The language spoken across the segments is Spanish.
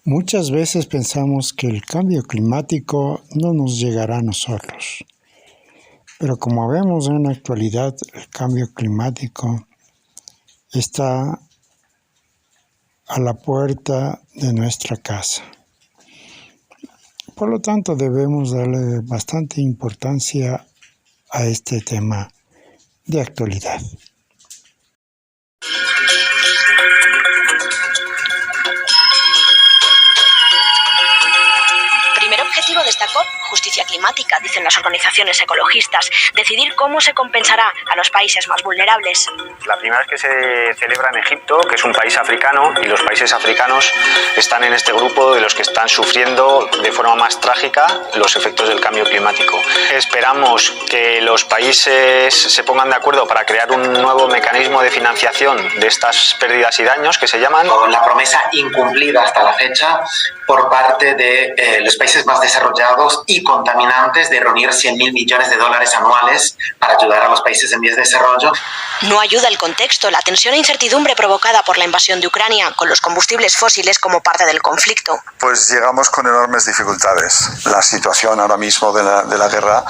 Muchas veces pensamos que el cambio climático no nos llegará a nosotros, pero como vemos en la actualidad, el cambio climático está a la puerta de nuestra casa. Por lo tanto, debemos darle bastante importancia a este tema de actualidad. Primer objetivo de esta COP, justicia climática, dicen las organizaciones ecologistas, decidir cómo se compensará a los países más vulnerables. La primera vez que se celebra en Egipto, que es un país africano, y los países africanos están en este grupo de los que están sufriendo de forma más trágica los efectos del cambio climático. Esperamos que los países se pongan de acuerdo para crear un nuevo mecanismo de financiación de estas pérdidas y daños que se llaman. La promesa incumplida hasta la fecha por parte de los países más desarrollados y contaminantes de reunir 100.000 millones de dólares anuales para ayudar a los países en vías de desarrollo. No ayuda el contexto, la tensión e incertidumbre provocada por la invasión de Ucrania, con los combustibles fósiles como parte del conflicto. Pues llegamos con enormes dificultades. La situación ahora mismo de la guerra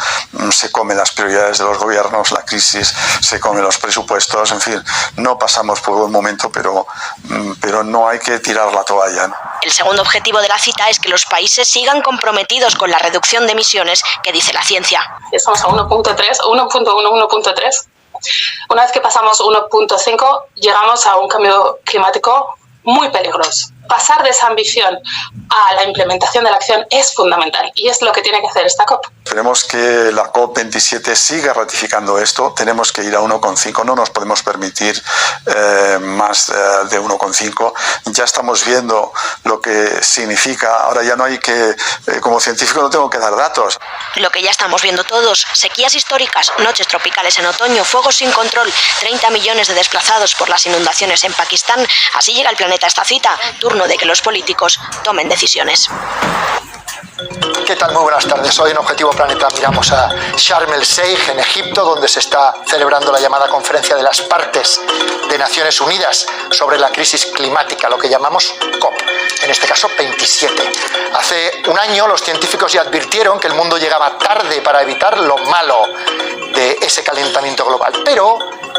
se come las prioridades de los gobiernos, la crisis se come los presupuestos, en fin, no pasamos por buen momento, pero no hay que tirar la toalla, ¿no? El segundo objetivo de la cita es que los países sigan comprometidos con la reducción de emisiones que dice la ciencia. Estamos a 1.3, 1.1, 1.3. Una vez que pasamos 1.5, llegamos a un cambio climático muy peligroso. Pasar de esa ambición a la implementación de la acción es fundamental y es lo que tiene que hacer esta COP. Esperemos que la COP27 siga ratificando esto. Tenemos que ir a 1,5, no nos podemos permitir más de 1,5. Ya estamos viendo lo que significa. Ahora ya no hay que, como científico no tengo que dar datos. Lo que ya estamos viendo todos, sequías históricas, noches tropicales en otoño, fuegos sin control, 30 millones de desplazados por las inundaciones en Pakistán. Así llega el planeta a esta cita. Turno de que los políticos tomen decisiones. ¿Qué tal? Muy buenas tardes. Hoy en Objetivo Planeta miramos a Sharm el Sheikh, en Egipto, donde se está celebrando la llamada Conferencia de las Partes de Naciones Unidas sobre la crisis climática, lo que llamamos COP, en este caso 27. Hace un año los científicos ya advirtieron que el mundo llegaba tarde para evitar lo malo de ese calentamiento global, pero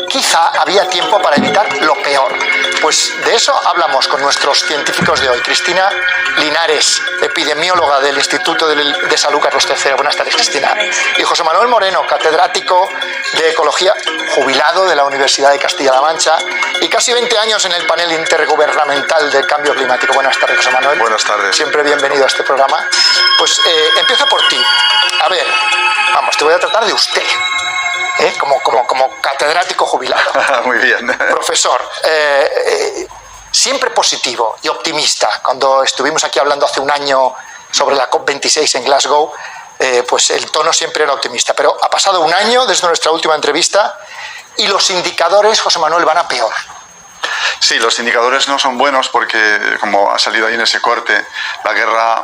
quizá había tiempo para evitar lo peor. Pues de eso hablamos con nuestros científicos de hoy. Cristina Linares, epidemióloga del Instituto de Salud Carlos III. Buenas tardes, Cristina. Y José Manuel Moreno, catedrático de Ecología, jubilado de la Universidad de Castilla-La Mancha y casi 20 años en el panel intergubernamental del cambio climático. Buenas tardes, José Manuel. Buenas tardes. Siempre bienvenido a este programa. Pues empiezo por ti. A ver, vamos, te voy a tratar de usted. Como catedrático jubilado. Muy bien. Profesor, siempre positivo y optimista. Cuando estuvimos aquí hablando hace un año sobre la COP26 en Glasgow, pues el tono siempre era optimista. Pero ha pasado un año desde nuestra última entrevista y los indicadores, José Manuel, van a peor. Sí, los indicadores no son buenos porque, como ha salido ahí en ese corte, la guerra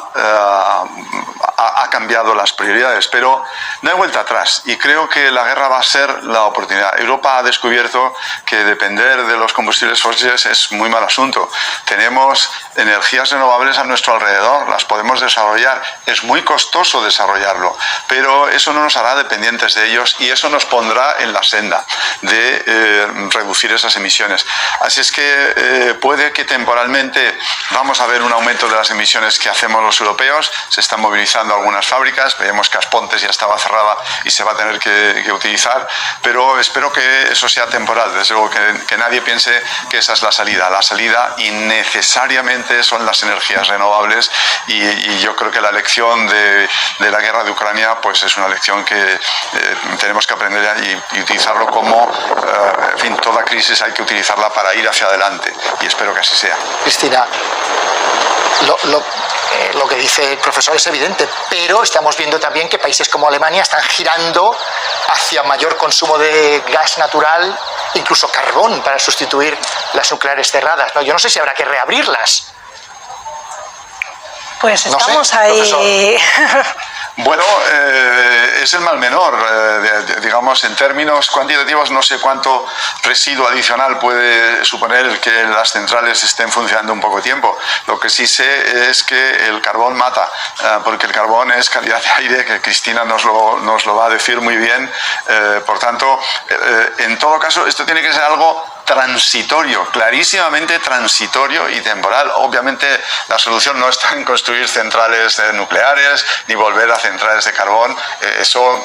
ha cambiado las prioridades, pero no hay vuelta atrás y creo que la guerra va a ser la oportunidad. Europa ha descubierto que depender de los combustibles fósiles es muy mal asunto. Tenemos energías renovables a nuestro alrededor, las podemos desarrollar. Es muy costoso desarrollarlo, pero eso no nos hará dependientes de ellos y eso nos pondrá en la senda de reducir esas emisiones. Así es que puede que temporalmente vamos a ver un aumento de las emisiones que hacemos los europeos. Se están movilizando algunas fábricas, veamos que Aspontes ya estaba cerrada y se va a tener que utilizar, pero espero que eso sea temporal. Desde luego que nadie piense que esa es la salida. La salida innecesariamente son las energías renovables y yo creo que la lección de la guerra de Ucrania pues es una lección que tenemos que aprender y utilizarlo como, en fin, toda crisis hay que utilizarla para ir hacia adelante y espero que así sea. Cristina, lo que dice el profesor es evidente, pero estamos viendo también que países como Alemania están girando hacia mayor consumo de gas natural, incluso carbón, para sustituir las nucleares cerradas, ¿no? Yo no sé si habrá que reabrirlas. Pues No estamos sé, ahí. Bueno, es el mal menor. Digamos, en términos cuantitativos, no sé cuánto residuo adicional puede suponer el que las centrales estén funcionando un poco tiempo. Lo que sí sé es que el carbón mata, porque el carbón es calidad de aire, que Cristina nos lo va a decir muy bien. Por tanto, en todo caso, esto tiene que ser algo transitorio, clarísimamente transitorio y temporal. Obviamente la solución no está en construir centrales nucleares ni volver a centrales de carbón. Eso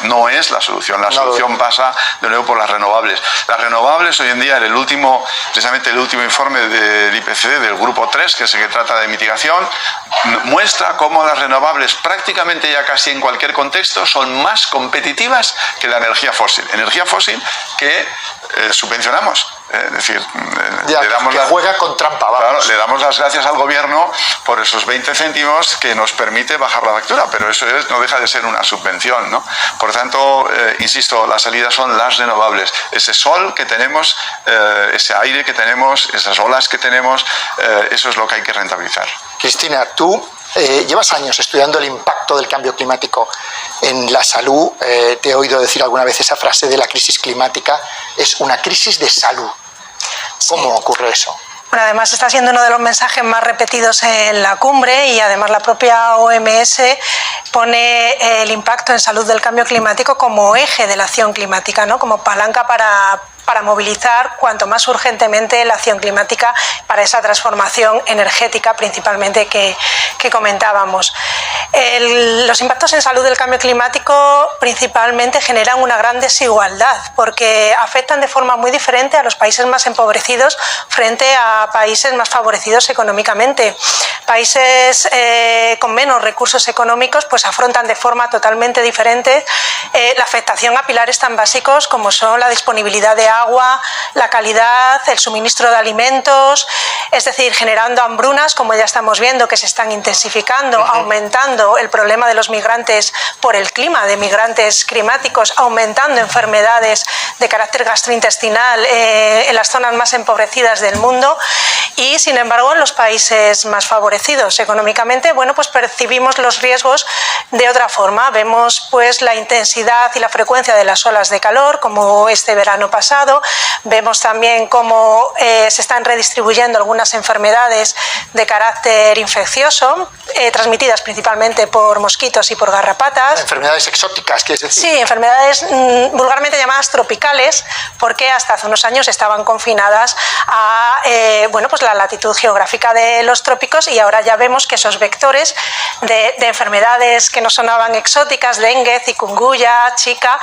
no es la solución. La solución pasa de nuevo por las renovables. Las renovables hoy en día, precisamente el último informe del IPCC, del grupo 3, que es el que trata de mitigación, muestra cómo las renovables prácticamente ya casi en cualquier contexto son más competitivas que la energía fósil. Energía fósil que subvencionamos. Es decir, juega con trampa. Claro, le damos las gracias al gobierno por esos 20 céntimos que nos permite bajar la factura, pero eso no deja de ser una subvención, ¿no? Por tanto, insisto, las salidas son las renovables. Ese sol que tenemos, ese aire que tenemos, esas olas que tenemos, eso es lo que hay que rentabilizar. Cristina, tú llevas años estudiando el impacto del cambio climático en la salud. Te he oído decir alguna vez esa frase de la crisis climática. Es una crisis de salud. ¿Cómo ocurre eso? Bueno, además está siendo uno de los mensajes más repetidos en la cumbre y además la propia OMS pone el impacto en salud del cambio climático como eje de la acción climática, ¿no? Como palanca para movilizar cuanto más urgentemente la acción climática para esa transformación energética principalmente que comentábamos. Los impactos en salud del cambio climático principalmente generan una gran desigualdad porque afectan de forma muy diferente a los países más empobrecidos frente a países más favorecidos económicamente. Países con menos recursos económicos pues afrontan de forma totalmente diferente la afectación a pilares tan básicos como son la disponibilidad de agua, la calidad, el suministro de alimentos, es decir, generando hambrunas, como ya estamos viendo, que se están intensificando, aumentando el problema de los migrantes por el clima, de migrantes climáticos, aumentando enfermedades de carácter gastrointestinal en las zonas más empobrecidas del mundo y, sin embargo, en los países más favorecidos económicamente, bueno, pues percibimos los riesgos de otra forma. Vemos pues la intensidad y la frecuencia de las olas de calor, como este verano pasado. Vemos también cómo se están redistribuyendo algunas enfermedades de carácter infeccioso, transmitidas principalmente por mosquitos y por garrapatas. Enfermedades exóticas, ¿quieres decir? Sí, enfermedades vulgarmente llamadas tropicales, porque hasta hace unos años estaban confinadas a pues la latitud geográfica de los trópicos y ahora ya vemos que esos vectores de enfermedades que nos sonaban exóticas, dengue, chikungunya, Zika,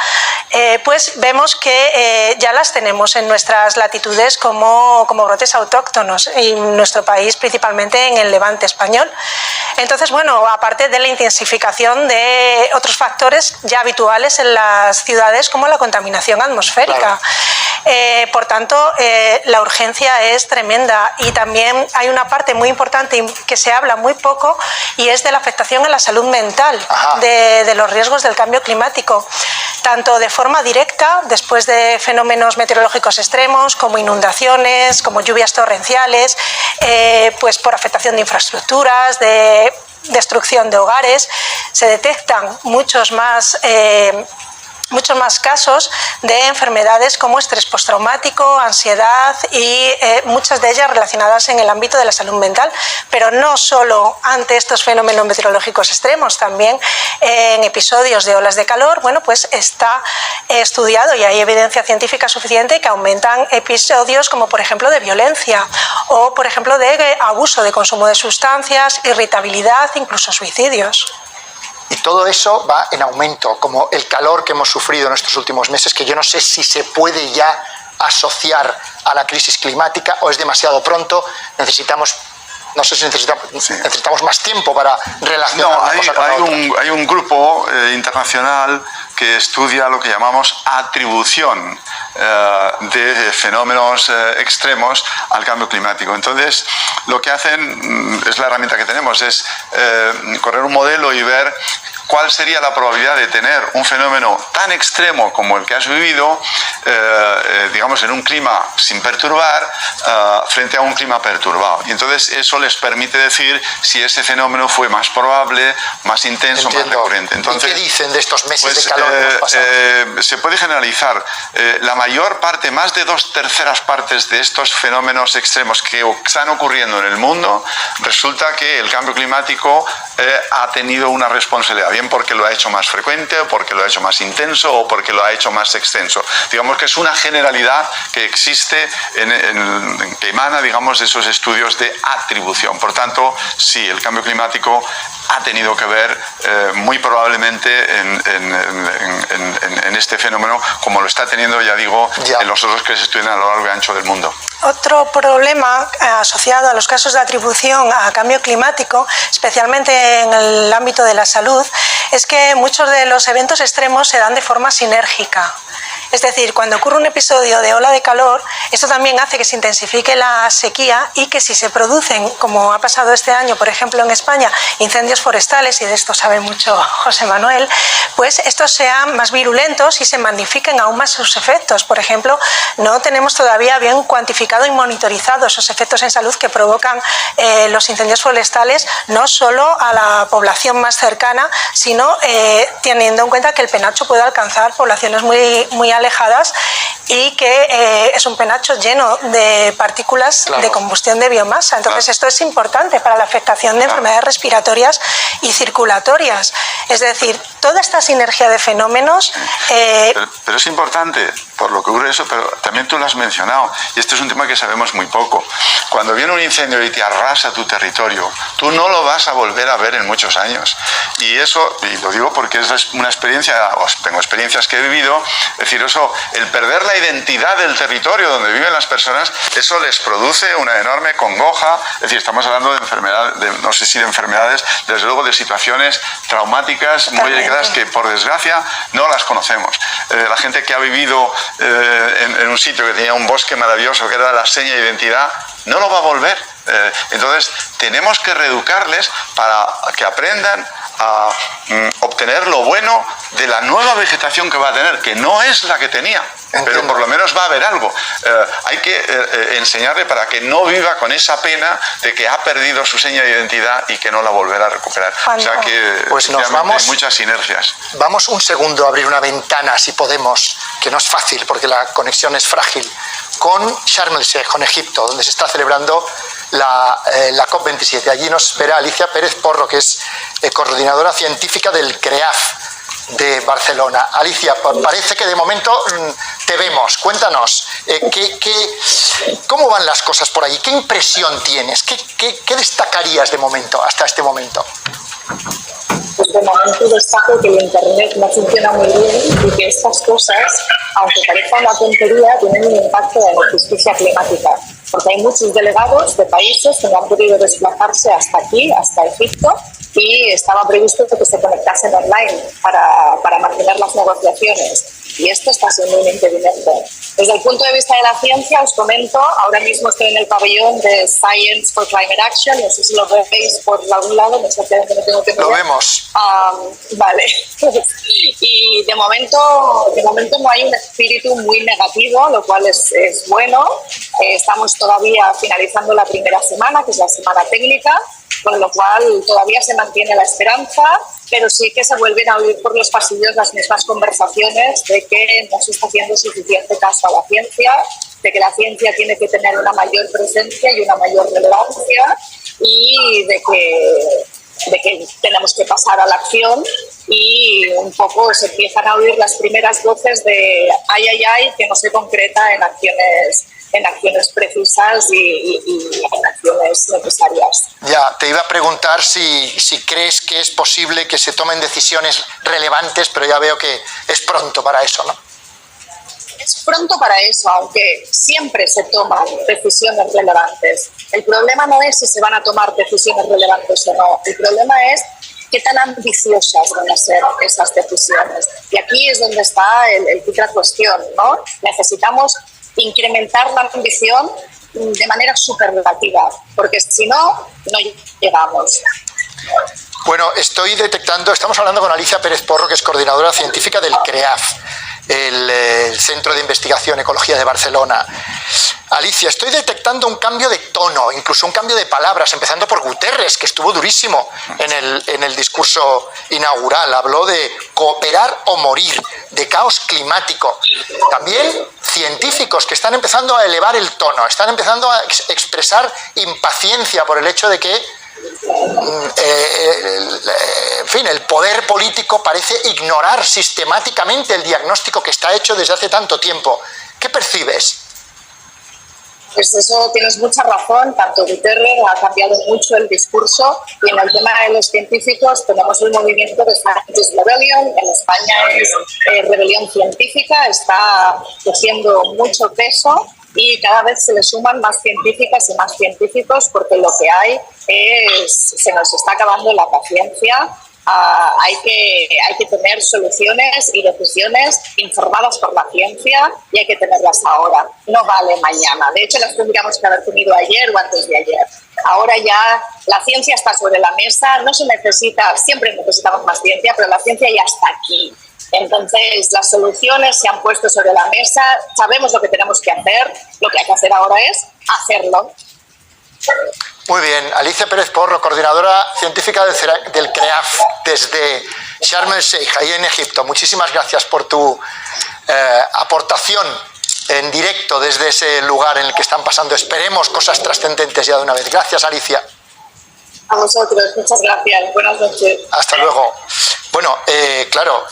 pues vemos que ya las tenemos en nuestras latitudes como brotes autóctonos y en nuestro país principalmente en el Levante español. Entonces, bueno, aparte de la intensificación de otros factores ya habituales en las ciudades como la contaminación atmosférica. Claro. Por tanto, la urgencia es tremenda y también hay una parte muy importante que se habla muy poco y es de la afectación a la salud mental de los riesgos del cambio climático, tanto de forma directa después de fenómenos meteorológicos extremos como inundaciones, como lluvias torrenciales, pues por afectación de infraestructuras, de destrucción de hogares. Se detectan muchos más casos de enfermedades como estrés postraumático, ansiedad y muchas de ellas relacionadas en el ámbito de la salud mental, pero no solo ante estos fenómenos meteorológicos extremos, también en episodios de olas de calor, bueno, pues está estudiado y hay evidencia científica suficiente que aumentan episodios como por ejemplo de violencia o por ejemplo de abuso de consumo de sustancias, irritabilidad, incluso suicidios. Y todo eso va en aumento, como el calor que hemos sufrido en estos últimos meses, que yo no sé si se puede ya asociar a la crisis climática o es demasiado pronto. Necesitamos más tiempo para relacionar una cosa con la otra. Hay un grupo internacional que estudia lo que llamamos atribución de fenómenos extremos al cambio climático. Entonces, lo que hacen, es la herramienta que tenemos, es correr un modelo y ver cuál sería la probabilidad de tener un fenómeno tan extremo como el que has vivido, digamos, en un clima sin perturbar, frente a un clima perturbado. Y entonces eso les permite decir si ese fenómeno fue más probable, más intenso, más recurrente. Entonces, ¿y qué dicen de estos meses de calor que hemos pasado? Se puede generalizar. La mayor parte, más de 2/3 partes de estos fenómenos extremos que están ocurriendo en el mundo, resulta que el cambio climático ha tenido una responsabilidad, bien porque lo ha hecho más frecuente, o porque lo ha hecho más intenso, o porque lo ha hecho más extenso. Digamos que es una generalidad que existe, que emana, digamos, de esos estudios de atribución. Por tanto, sí, el cambio climático ha tenido que ver muy probablemente en este fenómeno, como lo está teniendo, ya digo, en los otros que se estudian a lo largo y ancho del mundo. Otro problema asociado a los casos de atribución a cambio climático, especialmente en el ámbito de la salud, es que muchos de los eventos extremos se dan de forma sinérgica. Es decir, cuando ocurre un episodio de ola de calor, esto también hace que se intensifique la sequía y que si se producen, como ha pasado este año, por ejemplo en España, incendios forestales, y de esto sabe mucho José Manuel, pues estos sean más virulentos y se magnifiquen aún más sus efectos. Por ejemplo, no tenemos todavía bien cuantificado y monitorizado esos efectos en salud que provocan los incendios forestales, no solo a la población más cercana, sino teniendo en cuenta que el penacho puede alcanzar poblaciones muy alejadas y que es un penacho lleno de partículas de combustión de biomasa. Entonces esto es importante para la afectación de enfermedades respiratorias y circulatorias. Es decir, toda esta sinergia de fenómenos... Pero es importante, por lo que ocurre eso, pero también tú lo has mencionado, y este es un tema que sabemos muy poco. Cuando viene un incendio y te arrasa tu territorio, tú no lo vas a volver a ver en muchos años. Y eso, y lo digo porque es una experiencia, tengo experiencias que he vivido, es decir, eso, el perder la identidad del territorio donde viven las personas, eso les produce una enorme congoja. Es decir, estamos hablando de enfermedades, no sé si de enfermedades, desde luego de situaciones traumáticas muy delicadas que por desgracia no las conocemos. La gente que ha vivido en un sitio que tenía un bosque maravilloso que era la seña de identidad, no lo va a volver. Entonces tenemos que reeducarles para que aprendan a obtener lo bueno de la nueva vegetación que va a tener, que no es la que tenía, pero por lo menos va a haber algo. Hay que enseñarle para que no viva con esa pena de que ha perdido su seña de identidad y que no la volverá a recuperar. O sea que pues nos vamos, hay muchas sinergias. Vamos un segundo a abrir una ventana, si podemos, que no es fácil porque la conexión es frágil, con Sharm el Sheikh, con Egipto, donde se está celebrando la COP27. Allí nos espera Alicia Pérez Porro, que es coordinadora científica del CREAF de Barcelona. Alicia, parece que de momento te vemos. Cuéntanos, ¿cómo van las cosas por allí? ¿Qué impresión tienes? ¿Qué destacarías de momento, hasta este momento? Pues de momento destaco que el Internet no funciona muy bien y que estas cosas, aunque parezca una tontería, tienen un impacto en la justicia climática. Porque hay muchos delegados de países que no han podido desplazarse hasta aquí, hasta Egipto, y estaba previsto que se conectasen online para mantener las negociaciones. Y esto está siendo un impedimento. Desde el punto de vista de la ciencia, os comento, ahora mismo estoy en el pabellón de Science for Climate Action, no sé si lo veis por algún lado, no sé que no tengo que mirar. Lo vemos. Vale. Y de momento no hay un espíritu muy negativo, lo cual es bueno. Estamos todavía finalizando la primera semana, que es la semana técnica, con lo cual todavía se mantiene la esperanza, pero sí que se vuelven a oír por los pasillos las mismas conversaciones de que no se está haciendo suficiente caso a la ciencia, de que la ciencia tiene que tener una mayor presencia y una mayor relevancia, y de que tenemos que pasar a la acción, y un poco se empiezan a oír las primeras voces de ay, que no se concreta en acciones precisas y en acciones necesarias. Ya, te iba a preguntar si crees que es posible que se tomen decisiones relevantes, pero ya veo que es pronto para eso, ¿no? Es pronto para eso, aunque siempre se toman decisiones relevantes. El problema no es si se van a tomar decisiones relevantes o no, el problema es qué tan ambiciosas van a ser esas decisiones. Y aquí es donde está el kit de la cuestión, ¿no? Necesitamos incrementar la ambición de manera superlativa, porque si no, no llegamos. Bueno, estoy detectando, estamos hablando con Alicia Pérez Porro, que es coordinadora científica del CREAF, el Centro de Investigación Ecología de Barcelona. Alicia, estoy detectando un cambio de tono, incluso un cambio de palabras, empezando por Guterres, que estuvo durísimo en el discurso inaugural. Habló de cooperar o morir, de caos climático. También científicos que están empezando a elevar el tono, están empezando a expresar impaciencia por el hecho de que en fin, el poder político parece ignorar sistemáticamente el diagnóstico que está hecho desde hace tanto tiempo. ¿Qué percibes? Pues eso, tienes mucha razón. Tanto Guterres ha cambiado mucho el discurso, y en el tema de los científicos tenemos el movimiento de Scientist Rebellion. En España es rebelión científica, está cogiendo mucho peso y cada vez se le suman más científicas y más científicos, porque lo que hay es, se nos está acabando la paciencia. Hay que tener soluciones y decisiones informadas por la ciencia, y hay que tenerlas ahora, no vale mañana. De hecho, las tendríamos que haber tenido ayer o antes de ayer. Ahora ya la ciencia está sobre la mesa, no se necesita, siempre necesitamos más ciencia, pero la ciencia ya está aquí. Entonces, las soluciones se han puesto sobre la mesa, sabemos lo que tenemos que hacer, lo que hay que hacer ahora es hacerlo. Muy bien, Alicia Pérez Porro, coordinadora científica del CREAF desde Sharm el Sheikh, ahí en Egipto. Muchísimas gracias por tu aportación en directo desde ese lugar en el que están pasando, esperemos, cosas trascendentes ya de una vez. Gracias, Alicia. A vosotros, muchas gracias. Buenas noches. Hasta luego. Bueno, claro,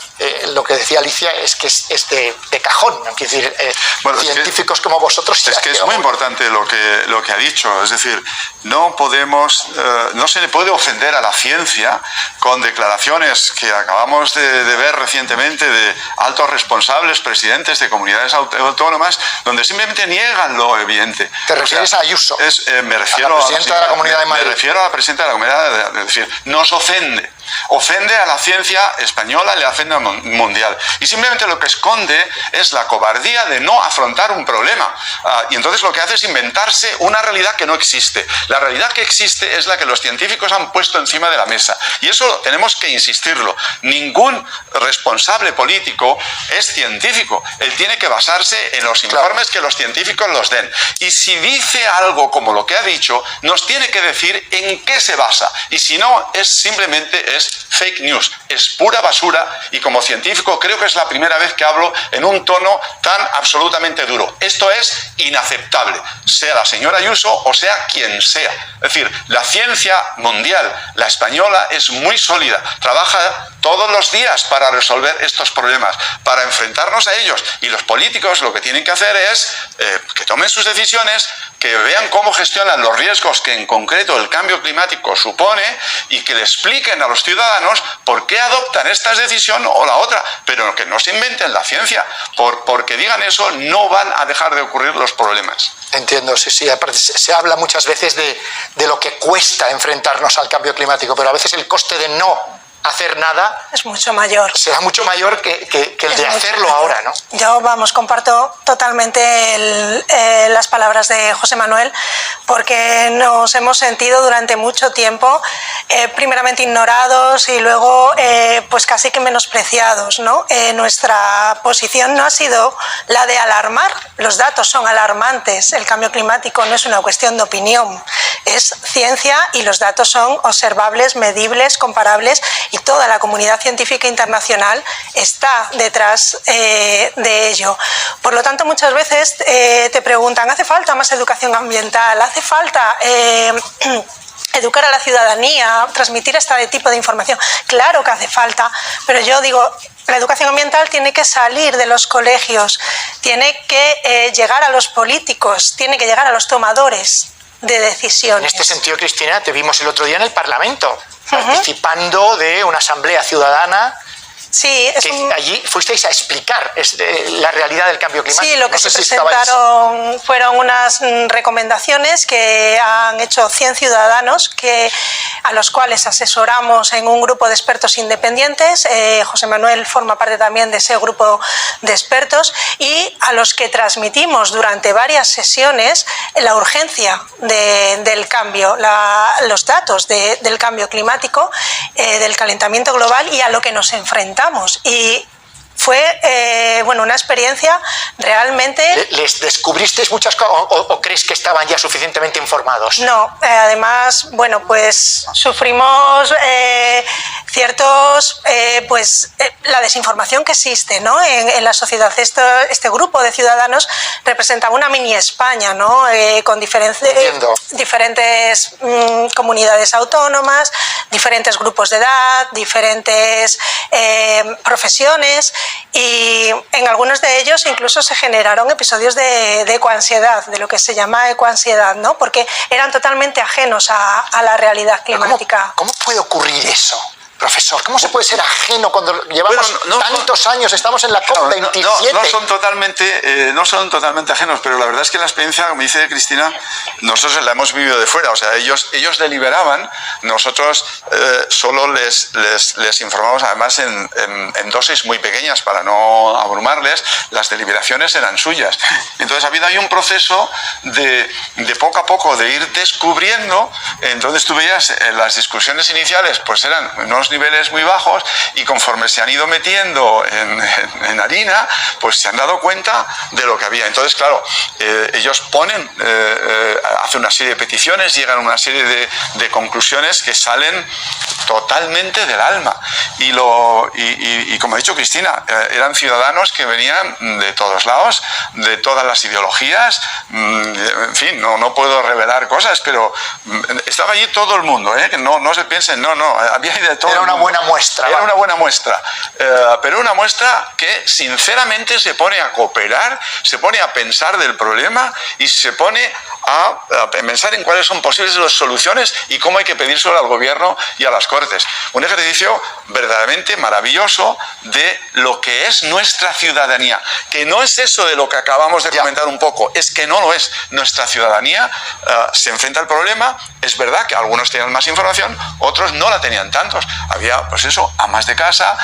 lo que decía Alicia es que es de cajón, ¿no? Quiero decir, bueno, científicos como vosotros... Es que es muy importante lo que ha dicho, es decir, no podemos, no se le puede ofender a la ciencia con declaraciones que acabamos de ver recientemente de altos responsables, presidentes de comunidades autónomas, donde simplemente niegan lo evidente. ¿Te refieres a Ayuso? Me refiero a la presidenta de la Comunidad de Madrid. Me refiero a la presidenta de la Comunidad, es decir, nos ofende a la ciencia española, le ofende mundial, y simplemente lo que esconde es la cobardía de no afrontar un problema, y entonces lo que hace es inventarse una realidad que no existe. La realidad que existe es la que los científicos han puesto encima de la mesa, y eso tenemos que insistirlo. Ningún responsable político es científico, él tiene que basarse en los informes que los científicos los den, y si dice algo como lo que ha dicho, nos tiene que decir en qué se basa, y si no, simplemente es fake news, es pura basura, y como científico creo que es la primera vez que hablo en un tono tan absolutamente duro. Esto es inaceptable, sea la señora Ayuso o sea quien sea. Es decir, la ciencia mundial, la española, es muy sólida, trabaja todos los días para resolver estos problemas, para enfrentarnos a ellos, y los políticos lo que tienen que hacer es que tomen sus decisiones, que vean cómo gestionan los riesgos que en concreto el cambio climático supone, y que le expliquen a los ciudadanos por qué adoptan esta decisión o la otra, pero que no se inventen la ciencia. Porque digan eso, no van a dejar de ocurrir los problemas. Entiendo, sí. Aparte, se habla muchas veces de lo que cuesta enfrentarnos al cambio climático, pero a veces el coste de no hacer nada es mucho mayor. Será mucho mayor que el de hacerlo ahora, ¿no? Yo, comparto totalmente las palabras de José Manuel, porque nos hemos sentido durante mucho tiempo primeramente ignorados y luego pues casi que menospreciados, ¿no? Nuestra posición no ha sido la de alarmar, los datos son alarmantes, el cambio climático no es una cuestión de opinión, es ciencia y los datos son observables, medibles, comparables, y toda la comunidad científica internacional está detrás de ello. Por lo tanto, muchas veces te preguntan, ¿hace falta más educación ambiental? ¿Hace falta educar a la ciudadanía, transmitir este tipo de información? Claro que hace falta, pero yo digo, la educación ambiental tiene que salir de los colegios, tiene que llegar a los políticos, tiene que llegar a los tomadores de decisiones. En este sentido, Cristina, te vimos el otro día en el Parlamento, participando de una asamblea ciudadana. Sí, allí fuisteis a explicar la realidad del cambio climático. Sí, lo que se presentaron fueron unas recomendaciones que han hecho 100 ciudadanos a los cuales asesoramos en un grupo de expertos independientes. José Manuel forma parte también de ese grupo de expertos, y a los que transmitimos durante varias sesiones la urgencia del cambio, los datos del cambio climático, del calentamiento global y a lo que nos enfrentamos. Y fue una experiencia realmente... ¿Les descubristeis muchas cosas o crees que estaban ya suficientemente informados? No, además, pues sufrimos la desinformación que existe, ¿no? en la sociedad. Este grupo de ciudadanos representaba una mini España, ¿no? Con diferentes comunidades autónomas, diferentes grupos de edad, diferentes profesiones, y en algunos de ellos incluso se generaron episodios de ecoansiedad, de lo que se llama ecoansiedad, ¿no? Porque eran totalmente ajenos a la realidad climática. ¿Cómo puede ocurrir eso, profesor? ¿Cómo se puede ser ajeno cuando llevamos tantos años, estamos en la COP27? No son totalmente ajenos, pero la verdad es que la experiencia, como dice Cristina, nosotros la hemos vivido de fuera. O sea, ellos deliberaban, nosotros solo les informamos, además en dosis muy pequeñas para no abrumarles. Las deliberaciones eran suyas. Entonces ha habido ahí un proceso de poco a poco de ir descubriendo. Entonces tú veías las discusiones iniciales, pues eran unos niveles muy bajos, y conforme se han ido metiendo en harina, pues se han dado cuenta de lo que había. Entonces, claro, ellos hacen una serie de peticiones, llegan a una serie de conclusiones que salen totalmente del alma. Y como ha dicho Cristina, eran ciudadanos que venían de todos lados, de todas las ideologías. En fin, no puedo revelar cosas, pero estaba allí todo el mundo, que no se piensen, no, había de todo. Era una buena muestra. Era una buena muestra, pero una muestra que sinceramente se pone a cooperar, se pone a pensar del problema y se pone a pensar en cuáles son posibles las soluciones y cómo hay que pedírselo al gobierno y a las Cortes. Un ejercicio verdaderamente maravilloso de lo que es nuestra ciudadanía, que no es eso de lo que acabamos de comentar un poco, es que no lo es. Nuestra ciudadanía se enfrenta al problema. Es verdad que algunos tenían más información, otros no la tenían tantos. Había, pues eso, amas de casa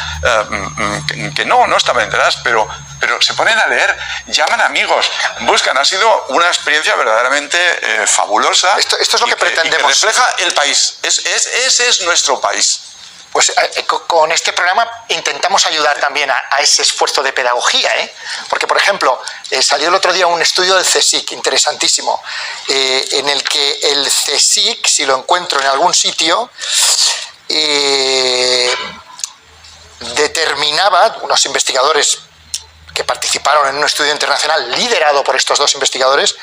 que no estaban enteradas, pero se ponen a leer, llaman amigos, buscan. Ha sido una experiencia verdaderamente fabulosa. Esto es lo que pretendemos. Y que refleja el país. Ese es nuestro país. Pues con este programa intentamos ayudar también a ese esfuerzo de pedagogía, porque, por ejemplo, salió el otro día un estudio del CSIC interesantísimo, en el que el CSIC, si lo encuentro en algún sitio, determinaba, unos investigadores que participaron en un estudio internacional liderado por estos dos investigadores,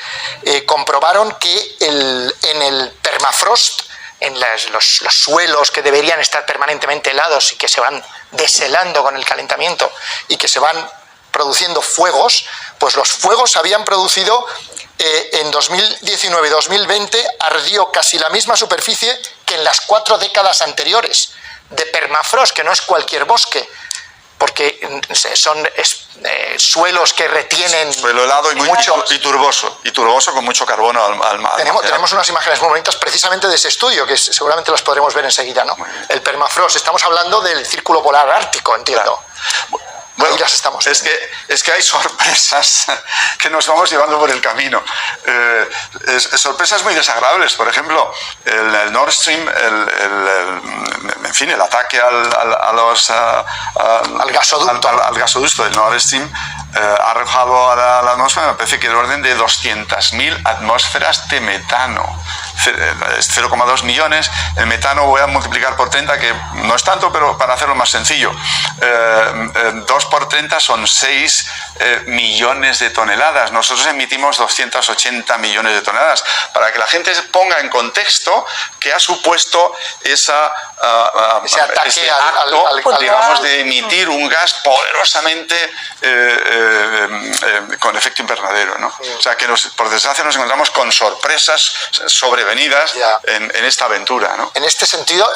comprobaron que en el permafrost, en los suelos que deberían estar permanentemente helados y que se van deshelando con el calentamiento y que se van produciendo fuegos, pues los fuegos habían producido en 2019 y 2020 ardió casi la misma superficie que en las 4 décadas anteriores de permafrost, que no es cualquier bosque, porque son suelos que retienen suelo helado y turboso con mucho carbono al mar. Tenemos unas imágenes muy bonitas precisamente de ese estudio, que seguramente las podremos ver enseguida, ¿no? El permafrost, estamos hablando del círculo polar ártico, entiendo. Claro. Bueno, ahí las estamos viendo. Es que hay sorpresas que nos vamos llevando por el camino. Sorpresas muy desagradables. Por ejemplo, el Nord Stream, el ataque al gasoducto del Nord Stream ha arrojado a la atmósfera, me parece que del orden de 200.000 atmósferas de metano. Es 0,2 millones. El metano voy a multiplicar por 30, que no es tanto, pero para hacerlo más sencillo, 2 por 30 son 6 millones de toneladas. Nosotros emitimos 280 millones de toneladas. Para que la gente se ponga en contexto qué ha supuesto ese ataque acto, digamos, de emitir un gas poderosamente con efecto invernadero, ¿no? O sea, que por desgracia nos encontramos con sorpresas sobrevenidas en esta aventura, ¿no? En este sentido,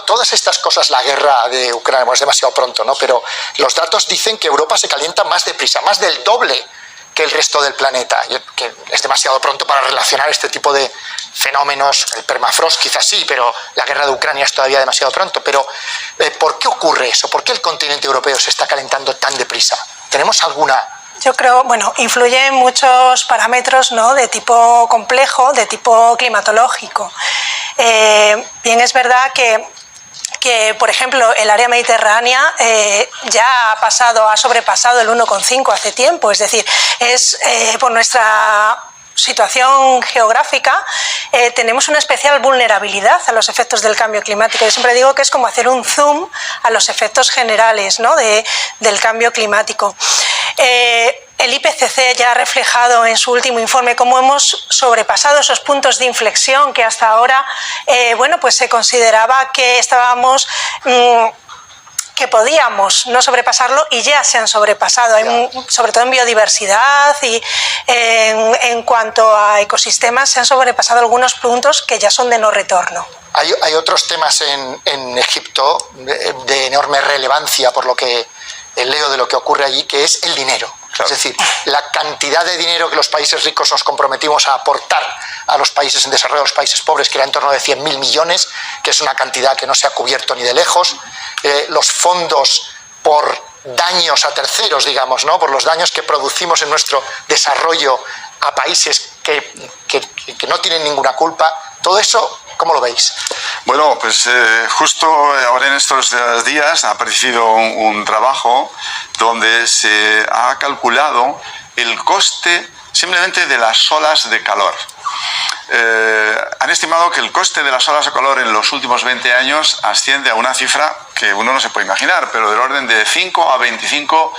todas estas cosas, la guerra de Ucrania, bueno, es demasiado pronto, ¿no? Pero los datos dicen que Europa se calienta más deprisa, más del doble que el resto del planeta, que es demasiado pronto para relacionar este tipo de fenómenos. El permafrost quizás sí, pero la guerra de Ucrania es todavía demasiado pronto. Pero ¿por qué ocurre eso? ¿Por qué el continente europeo se está calentando tan deprisa? ¿Tenemos alguna...? Yo creo, influyen muchos parámetros, ¿no?, de tipo complejo, de tipo climatológico. Bien, es verdad que que, por ejemplo, el área mediterránea ya ha sobrepasado el 1,5 hace tiempo, es decir, es por nuestra situación geográfica, tenemos una especial vulnerabilidad a los efectos del cambio climático. Yo siempre digo que es como hacer un zoom a los efectos generales, ¿no?, del cambio climático. El IPCC ya ha reflejado en su último informe cómo hemos sobrepasado esos puntos de inflexión que hasta ahora pues se consideraba que estábamos... que podíamos no sobrepasarlo y ya se han sobrepasado, sobre todo en biodiversidad y en cuanto a ecosistemas se han sobrepasado algunos puntos que ya son de no retorno. Hay otros temas en Egipto de enorme relevancia por lo que leo de lo que ocurre allí, que es el dinero. Claro. Es decir, la cantidad de dinero que los países ricos nos comprometimos a aportar a los países en desarrollo, a los países pobres, que era en torno de 100.000 millones, que es una cantidad que no se ha cubierto ni de lejos. Los fondos por daños a terceros, digamos, ¿no?, por los daños que producimos en nuestro desarrollo a países que no tienen ninguna culpa. Todo eso, ¿cómo lo veis? Bueno, pues justo ahora en estos días ha aparecido un trabajo donde se ha calculado el coste simplemente de las olas de calor. Han estimado que el coste de las olas de calor en los últimos 20 años asciende a una cifra que uno no se puede imaginar, pero del orden de 5 a 25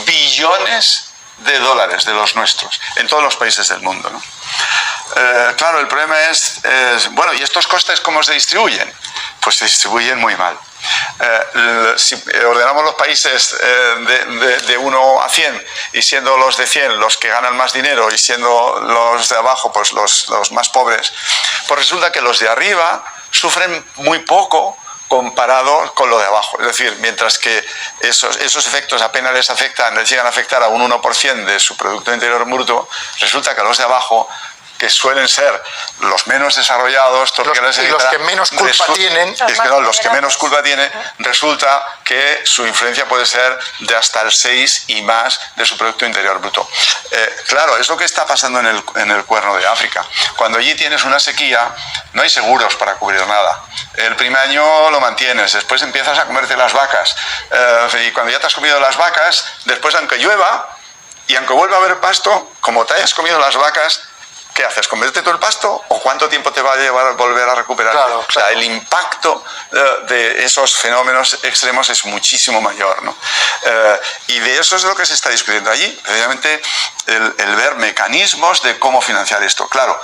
billones de dólares de los nuestros, en todos los países del mundo, ¿no? Claro, el problema es, bueno, ¿y estos costes cómo se distribuyen? Pues se distribuyen muy mal. Si ordenamos los países de 1 a 100 y siendo los de 100 los que ganan más dinero y siendo los de abajo pues los más pobres, pues resulta que los de arriba sufren muy poco comparado con lo de abajo. Es decir, mientras que esos efectos apenas les llegan a afectar a un 1% de su Producto Interior Bruto, resulta que los de abajo, que suelen ser los menos desarrollados, los que menos culpa tienen, los que menos culpa tienen, resulta que su influencia puede ser de hasta el 6 y más de su Producto Interior Bruto. Claro, es lo que está pasando en el Cuerno de África. Cuando allí tienes una sequía, no hay seguros para cubrir nada. El primer año lo mantienes, después empiezas a comerte las vacas, y cuando ya te has comido las vacas, después aunque llueva y aunque vuelva a haber pasto, como te hayas comido las vacas, ¿qué haces? ¿Converte todo el pasto o cuánto tiempo te va a llevar a volver a recuperar? Claro. O sea, el impacto de esos fenómenos extremos es muchísimo mayor, ¿no? Y de eso es lo que se está discutiendo allí, precisamente el ver mecanismos de cómo financiar esto. Claro,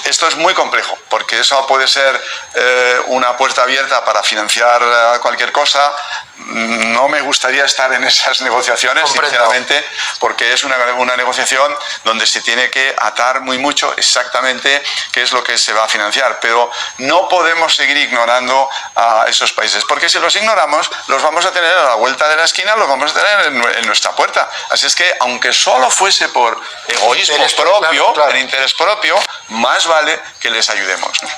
esto es muy complejo, porque eso puede ser una puerta abierta para financiar cualquier cosa. No me gustaría estar en esas negociaciones, sinceramente, porque es una negociación donde se tiene que atar muy mucho exactamente qué es lo que se va a financiar, pero no podemos seguir ignorando a esos países, porque si los ignoramos, los vamos a tener a la vuelta de la esquina, los vamos a tener en nuestra puerta. Así es que, aunque solo fuese por egoísmo propio, en interés propio, más vale que les ayudemos, ¿no?